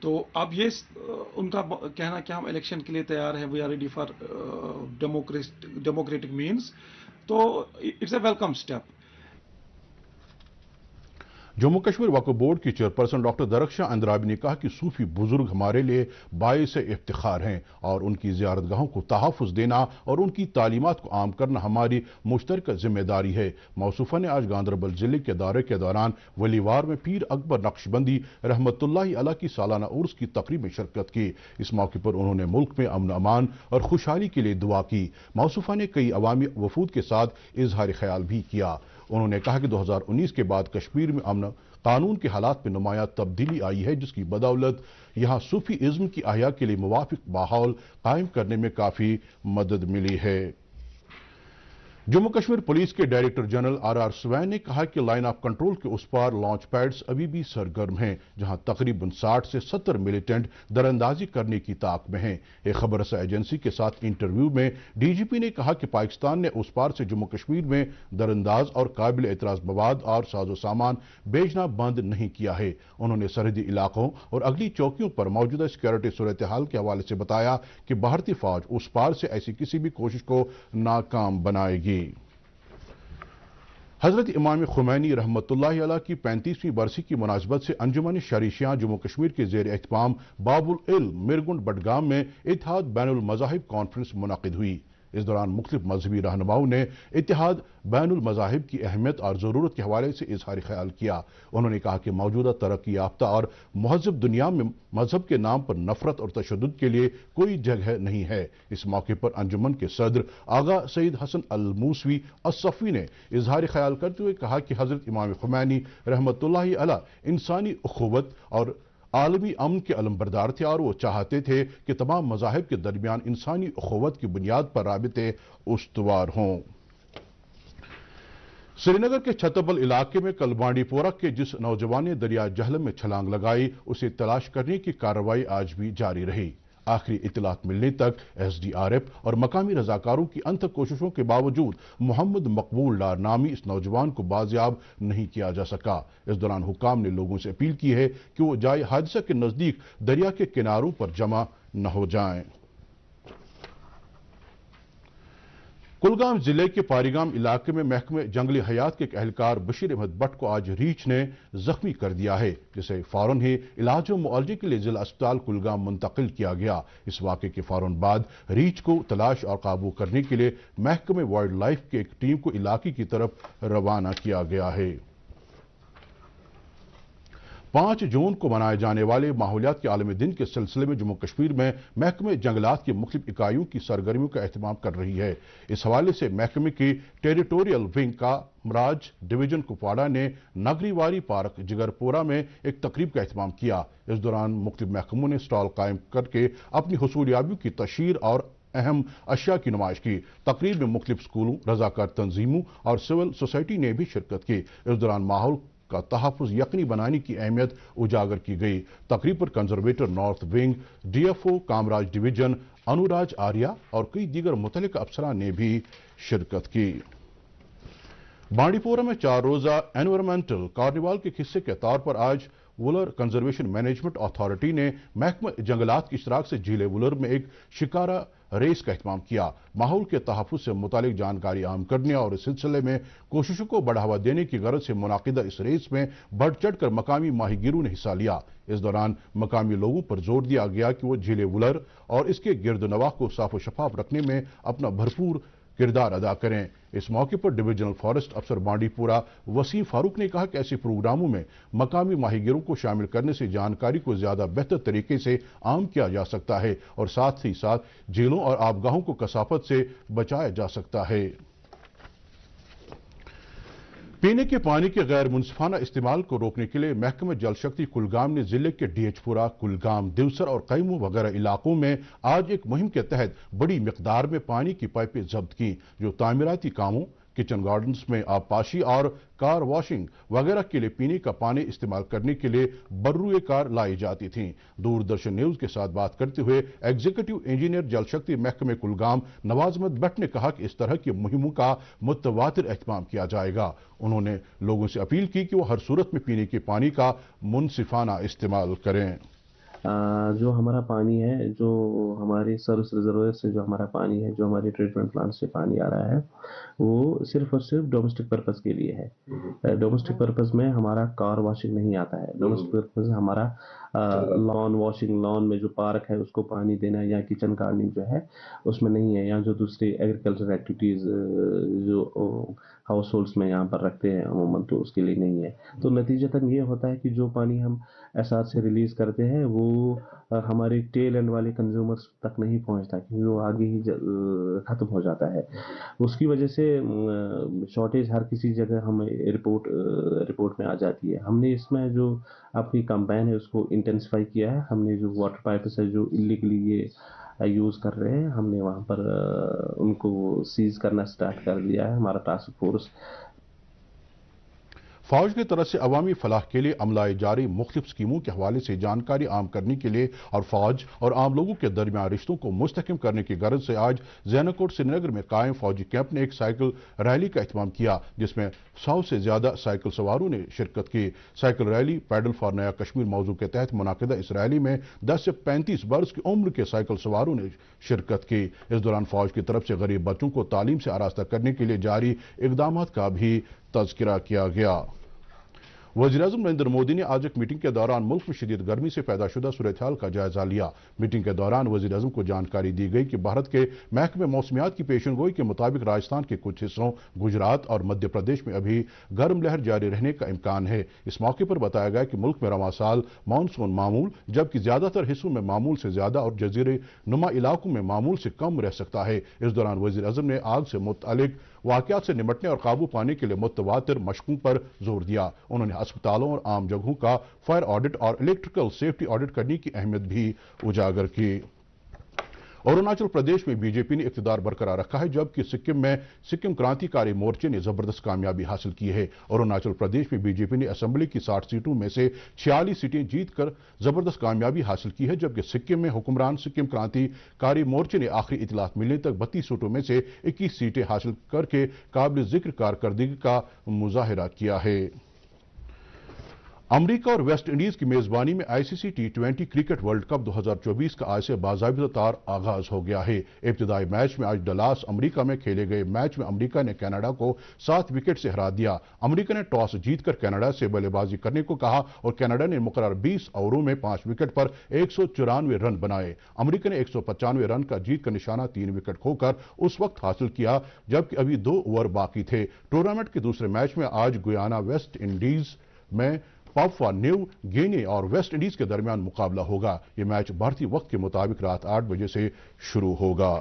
تو اب یہ ان کا کہنا کہ ہم الیکشن کے لیے تیار ہیں، we are ready for democratic means, تو it's a welcome step. Jammu Kashmir وقف بورڈ کی چیئرپرسن ڈاکٹر درخشاں اندرابی نے کہا کہ صوفی بزرگ ہمارے لیے باعث افتخار ہیں اور ان کی زیارت گاہوں کو تحفظ دینا اور ان کی تعلیمات کو عام کرنا ہماری مشترکہ ذمہ داری ہے. موصوفہ نے آج گاندربل ضلع کے دورے کے دوران ولیوار میں پیر اکبر نقش بندی رحمت اللہ علیہ کی سالانہ عرس کی تقریب میں شرکت کی. اس موقع پر انہوں نے ملک میں امن امان اور خوشحالی کے لیے دعا کی. موصوفہ نے کئی عوامی وفود کے ساتھ اظہار خیال بھی کیا. انہوں نے کہا کہ 2019 کے بعد کشمیر میں امن قانون کے حالات میں نمایاں تبدیلی آئی ہے، جس کی بدولت یہاں صوفی ازم کی احیا کے لیے موافق ماحول قائم کرنے میں کافی مدد ملی ہے. جموں کشمیر پولیس کے ڈائریکٹر جنرل آر سوین نے کہا کہ لائن آف کنٹرول کے اس پار لانچ پیڈز ابھی بھی سرگرم ہیں، جہاں تقریباً 60 سے 70 ملیٹنٹ دراندازی کرنے کی طاق میں ہیں. ایک خبر رساں ایجنسی کے ساتھ انٹرویو میں ڈی جی پی نے کہا کہ پاکستان نے اس پار سے جموں کشمیر میں درانداز اور قابل اعتراض مواد اور ساز و سامان بھیجنا بند نہیں کیا ہے. انہوں نے سرحدی علاقوں اور اگلی چوکیوں پر موجودہ سیکورٹی صورتحال کے حوالے سے بتایا کہ بھارتی فوج اس پار سے ایسی کسی بھی کوشش کو ناکام بنائے گی. حضرت امام خمینی رحمت اللہ علیہ کی 35ویں برسی کی مناسبت سے انجمن شریشیاں جموں کشمیر کے زیر اہتمام باب العلم مرگنڈ بڈگام میں اتحاد بین المذاہب کانفرنس منعقد ہوئی. اس دوران مختلف مذہبی رہنماؤں نے اتحاد بین المذاہب کی اہمیت اور ضرورت کے حوالے سے اظہار خیال کیا. انہوں نے کہا کہ موجودہ ترقی یافتہ اور مہذب دنیا میں مذہب کے نام پر نفرت اور تشدد کے لیے کوئی جگہ نہیں ہے. اس موقع پر انجمن کے صدر آغا سید حسن الموسوی الصفوی نے اظہار خیال کرتے ہوئے کہا کہ حضرت امام خمینی رحمت اللہ علیہ انسانی اخوت اور عالمی امن کے علمبردار تھے اور وہ چاہتے تھے کہ تمام مذاہب کے درمیان انسانی اخوت کی بنیاد پر رابطے استوار ہوں. سری نگر کے چھتربل علاقے میں کل بانڈی پورہ کے جس نوجوان نے دریا جہلم میں چھلانگ لگائی، اسے تلاش کرنے کی کارروائی آج بھی جاری رہی. آخری اطلاعات ملنے تک ایس ڈی آر ایف اور مقامی رضاکاروں کی انتھک کوششوں کے باوجود محمد مقبول ڈار نامی اس نوجوان کو بازیاب نہیں کیا جا سکا. اس دوران حکام نے لوگوں سے اپیل کی ہے کہ وہ جائے حادثہ کے نزدیک دریا کے کناروں پر جمع نہ ہو جائیں. کلگام ضلع کے پاریگام علاقے میں محکمہ جنگلی حیات کے ایک اہلکار بشیر احمد بٹ کو آج ریچھ نے زخمی کر دیا ہے، جسے فوراً ہی علاج و معالجے کے لیے ضلع اسپتال کلگام منتقل کیا گیا. اس واقعے کے فوراً بعد ریچھ کو تلاش اور قابو کرنے کے لیے محکمہ وائلڈ لائف کی ایک ٹیم کو علاقے کی طرف روانہ کیا گیا ہے. 5 جون کو منائے جانے والے ماحولیات کے عالمی دن کے سلسلے میں جموں کشمیر میں محکمہ جنگلات کی مختلف اکائیوں کی سرگرمیوں کا اہتمام کر رہی ہے. اس حوالے سے محکمے کی ٹیریٹوریل ونگ کا مراج ڈویژن کپواڑہ نے نگری واری پارک جگرپورہ میں ایک تقریب کا اہتمام کیا. اس دوران مختلف محکموں نے سٹال قائم کر کے اپنی حصولیابیوں کی تشہیر اور اہم اشیاء کی نمائش کی. تقریب میں مختلف اسکولوں، رضاکار تنظیموں اور سول سوسائٹی نے بھی شرکت کی. اس دوران ماحول کا تحفظ یقینی بنانے کی اہمیت اجاگر کی گئی. تقریب پر conservator north wing, D F O Kamraj division Anuraj Arya اور کئی دیگر متعلقہ افسران نے بھی شرکت کی. بانڈی پورہ میں 4 روزہ انوائرمنٹل کارنیوال کے حصے کے طور پر آج وولر کنزرویشن مینجمنٹ اتھارٹی نے محکمہ جنگلات کی اشتراک سے جھیل وولر میں ایک شکارہ ریس کا اہتمام کیا. ماحول کے تحفظ سے متعلق جانکاری عام کرنے اور اس سلسلے میں کوششوں کو بڑھاوا دینے کی غرض سے منعقدہ اس ریس میں بڑھ چڑھ کر مقامی ماہی گیروں نے حصہ لیا. اس دوران مقامی لوگوں پر زور دیا گیا کہ وہ جھیل وولر اور اس کے گرد و نواح کو صاف و شفاف رکھنے میں اپنا بھرپور کردار ادا کریں. اس موقع پر ڈویژنل فارسٹ افسر بانڈی پورہ وسیم فاروق نے کہا کہ ایسے پروگراموں میں مقامی ماہی گیروں کو شامل کرنے سے جانکاری کو زیادہ بہتر طریقے سے عام کیا جا سکتا ہے اور ساتھ ہی ساتھ جھیلوں اور آبگاہوں کو کثافت سے بچایا جا سکتا ہے. پینے کے پانی کے غیر منصفانہ استعمال کو روکنے کے لیے محکمہ جل شکتی کلگام نے ضلع کے ڈی ایچ پورہ، کلگام، دیوسر اور قیموں وغیرہ علاقوں میں آج ایک مہم کے تحت بڑی مقدار میں پانی کی پائپیں ضبط کی، جو تعمیراتی کاموں، کچن گارڈنز میں آبپاشی اور کار واشنگ وغیرہ کے لیے پینے کا پانی استعمال کرنے کے لیے بروئے کار لائی جاتی تھیں. دوردرشن نیوز کے ساتھ بات کرتے ہوئے ایگزیکٹو انجینئر جل شکتی محکمہ کلگام نواز احمد بٹ نے کہا کہ اس طرح کی مہموں کا متواتر اہتمام کیا جائے گا. انہوں نے لوگوں سے اپیل کی کہ وہ ہر صورت میں پینے کے پانی کا منصفانہ استعمال کریں. جو ہمارا پانی ہے، جو ہماری سرس ریزروائر سے جو ہمارا پانی ہے، جو ہمارے ٹریٹمنٹ پلانٹ سے پانی آ رہا ہے، وہ صرف اور صرف ڈومیسٹک پرپز کے لیے ہے. ڈومیسٹک پرپز میں ہمارا کار واشنگ نہیں آتا ہے. ڈومیسٹک پرپز ہمارا لان واشنگ، لان میں جو پارک ہے اس کو پانی دینا، یا کچن گارڈننگ جو ہے اس میں نہیں ہے، یا جو دوسری ایگریکلچر ایکٹیویٹیز جو ہاؤس ہولڈس میں یہاں پر رکھتے ہیں عموماً، تو اس کے لیے نہیں ہے. تو نتیجتاً یہ ہوتا ہے کہ جو پانی ہم ایسار سے ریلیز کرتے ہیں وہ ہمارے ٹیل اینڈ والے کنزیومرز تک نہیں پہنچتا، کیونکہ وہ آگے ہی ختم ہو جاتا ہے. اس کی وجہ سے شارٹیج ہر کسی جگہ ہمیں رپورٹ میں آ جاتی ہے. ہم نے اس میں جو اپنی کمپین ہے اس کو انٹینسیفائی کیا ہے. ہم نے جو واٹر پائپس ہے جو اللیگلی یہ یوز کر رہے ہیں، ہم نے وہاں پر ان کو سیز کرنا سٹارٹ کر دیا ہے. ہمارا ٹاسک فورس فوج کی طرف سے عوامی فلاح کے لیے عملائے جاری مختلف اسکیموں کے حوالے سے جانکاری عام کرنے کے لیے اور فوج اور عام لوگوں کے درمیان رشتوں کو مستحکم کرنے کی غرض سے آج زینہ کوٹ سری نگر میں قائم فوجی کیمپ نے ایک سائیکل ریلی کا اہتمام کیا، جس میں 100 سے زیادہ سائیکل سواروں نے شرکت کی. سائیکل ریلی پیڈل فار نیا کشمیر موضوع کے تحت منعقدہ اس ریلی میں 10 سے 35 برس کی عمر کے سائیکل سواروں نے شرکت کی. اس دوران فوج کی طرف سے غریب بچوں کو تعلیم سے آراستہ کرنے کے لیے جاری اقدامات کا بھی تذکرہ کیا گیا. وزیراعظم نریندر مودی نے آج ایک میٹنگ کے دوران ملک میں شدید گرمی سے پیدا شدہ صورتحال کا جائزہ لیا. میٹنگ کے دوران وزیراعظم کو جانکاری دی گئی کہ بھارت کے محکمہ موسمیات کی پیشن گوئی کے مطابق راجستھان کے کچھ حصوں، گجرات اور مدھیہ پردیش میں ابھی گرم لہر جاری رہنے کا امکان ہے. اس موقع پر بتایا گیا کہ ملک میں رواں سال مانسون معمول، جبکہ زیادہ تر حصوں میں معمول سے زیادہ اور جزیرے نما علاقوں میں معمول سے کم رہ سکتا ہے. اس دوران وزیراعظم نے آگ سے متعلق واقعات سے نمٹنے اور قابو پانے کے لیے متواتر مشقوں پر زور دیا. انہوں نے ہسپتالوں اور عام جگہوں کا فائر آڈٹ اور الیکٹریکل سیفٹی آڈٹ کرنے کی اہمیت بھی اجاگر کی. اروناچل پردیش میں بی جے پی نے اقتدار برقرار رکھا ہے، جبکہ سکم میں سکم کرانتی کاری مورچے نے زبردست کامیابی حاصل کی ہے. اروناچل پردیش میں بی جے پی نے اسمبلی کی 60 سیٹوں میں سے 46 سیٹیں جیت کر زبردست کامیابی حاصل کی ہے، جبکہ سکم میں حکمران سکم کرانتی کاری مورچے نے آخری اطلاعات ملنے تک 32 سیٹوں میں سے 21 سیٹیں حاصل کر کے قابل ذکر کارکردگی کا مظاہرہ کیا ہے. امریکہ اور ویسٹ انڈیز کی میزبانی میں آئی سی سی T20 کرکٹ ورلڈ کپ 2024 کا آج سے باضابطہ طور آغاز ہو گیا ہے. ابتدائی میچ میں آج ڈلاس، امریکہ میں کھیلے گئے میچ میں امریکہ نے کینیڈا کو 7 وکٹ سے ہرا دیا. امریکہ نے ٹاس جیت کر کینیڈا سے بلے بازی کرنے کو کہا اور کینیڈا نے مقررہ 20 اووروں میں 5 وکٹ پر 194 رن بنائے. امریکہ نے 195 رن کا جیت کا نشانہ 3 وکٹ کھو کر اس وقت حاصل کیا جبکہ ابھی 2 اوور باقی تھے. ٹورنامنٹ کے دوسرے میچ میں آج گیانا ویسٹ انڈیز میں پاپوا نیو گینی اور ویسٹ انڈیز کے درمیان مقابلہ ہوگا. یہ میچ بھارتی وقت کے مطابق رات 8 بجے سے شروع ہوگا.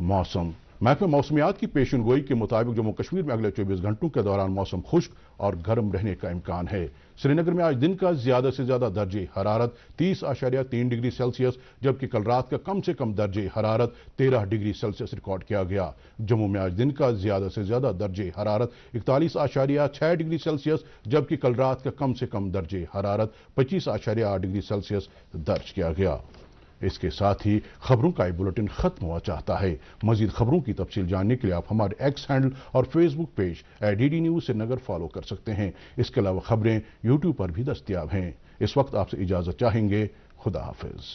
موسم. محکمہ موسمیات کی پیشن گوئی کے مطابق جموں کشمیر میں اگلے 24 گھنٹوں کے دوران موسم خشک اور گرم رہنے کا امکان ہے. سری نگر میں آج دن کا زیادہ سے زیادہ درجہ حرارت 30.3 ڈگری سیلسیس جبکہ کل رات کا کم سے کم درجہ حرارت 13 ڈگری سیلسیس ریکارڈ کیا گیا. جموں میں آج دن کا زیادہ سے زیادہ درجہ حرارت 41.6 ڈگری سیلسیس جبکہ کل رات کا کم سے کم درجہ حرارت 25.8 ڈگری سیلسیس درج کیا گیا. اس کے ساتھ ہی خبروں کا یہ بلیٹن ختم ہوا چاہتا ہے. مزید خبروں کی تفصیل جاننے کے لیے آپ ہمارے ایکس ہینڈل اور فیس بک پیج @DD News سری نگر فالو کر سکتے ہیں. اس کے علاوہ خبریں یوٹیوب پر بھی دستیاب ہیں. اس وقت آپ سے اجازت چاہیں گے. خدا حافظ.